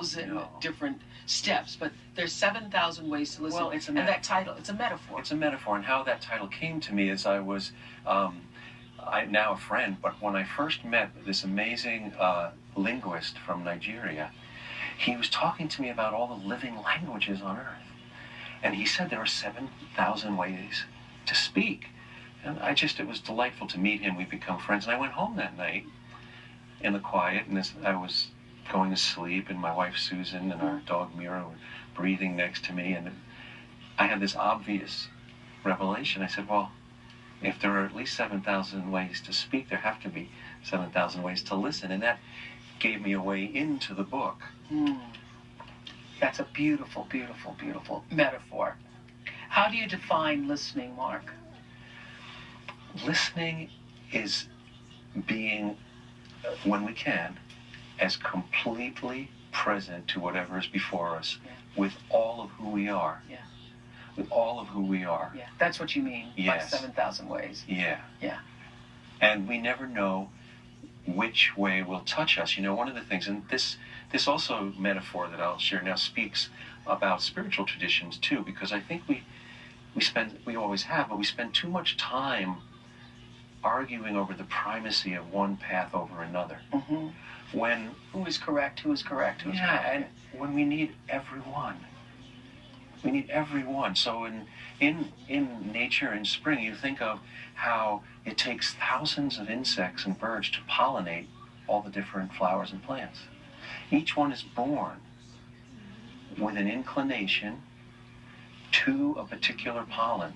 7,000 different steps, but there's 7,000 ways to listen. Well, it's a and that title, it's a metaphor. It's a metaphor, and how that title came to me is I'm now a friend, but when I first met this amazing linguist from Nigeria, he was talking to me about all the living languages on Earth. And he said there are 7,000 ways to speak. And it was delightful to meet him. We become friends. And I went home that night in the quiet, and I was going to sleep, and my wife Susan and our dog Mira were breathing next to me. And I had this obvious revelation. I said, well, if there are at least 7,000 ways to speak, there have to be 7,000 ways to listen. And that gave me a way into the book. That's a beautiful, beautiful, beautiful metaphor. How do you define listening, Mark? Listening is being, when we can, as completely present to whatever is before us with all of who we are. Yeah. With all of who we are. Yeah. That's what you mean by 7,000 ways. Yeah. Yeah. And we never know which way will touch us. You know, one of the things, and this also metaphor that I'll share now speaks about spiritual traditions too, because I think we always have, but we spend too much time arguing over the primacy of one path over another. When who is correct, who's correct. And when we need everyone. We need everyone. So in nature, in spring, you think of how it takes thousands of insects and birds to pollinate all the different flowers and plants. Each one is born with an inclination to a particular pollen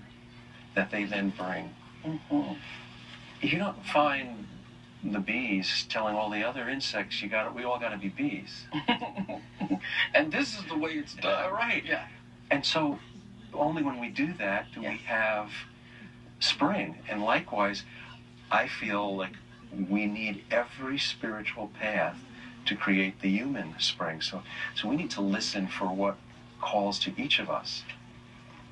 that they then bring. You don't find the bees telling all the other insects, we all got to be bees. And this is the way it's done. Right. Yeah. And so only when we do that do we have spring. And likewise, I feel like we need every spiritual path to create the human spring. So we need to listen for what calls to each of us.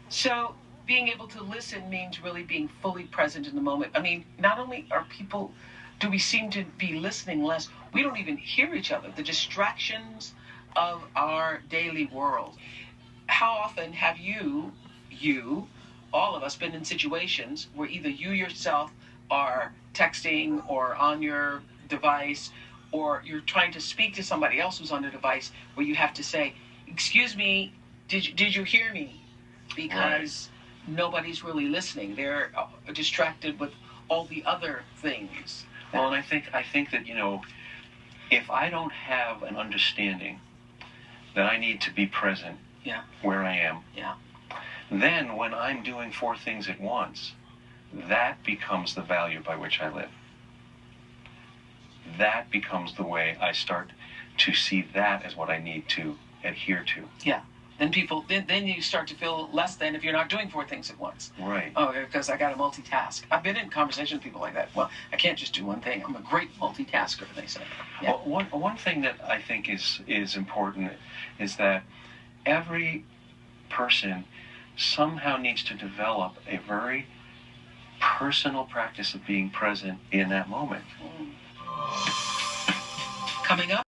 So being able to listen means really being fully present in the moment. I mean, not only do we seem to be listening less, we don't even hear each other. The distractions of our daily world. How often have you, all of us, been in situations where either you yourself are texting or on your device, or you're trying to speak to somebody else who's on the device, where you have to say, excuse me, did you hear me? Because nobody's really listening. They're distracted with all the other things. Well, and I think that, you know, if I don't have an understanding that I need to be present where I am, then when I'm doing 4 things at once, that becomes the value by which I live. That becomes the way I start to see that as what I need to adhere to. Yeah. Then you start to feel less than if you're not doing 4 things at once. Right. Oh, because I got to multitask. I've been in conversations with people like that. Well, I can't just do one thing. I'm a great multitasker, they say. Yeah. Well, one thing that I think is important is that every person somehow needs to develop a very personal practice of being present in that moment. Coming up.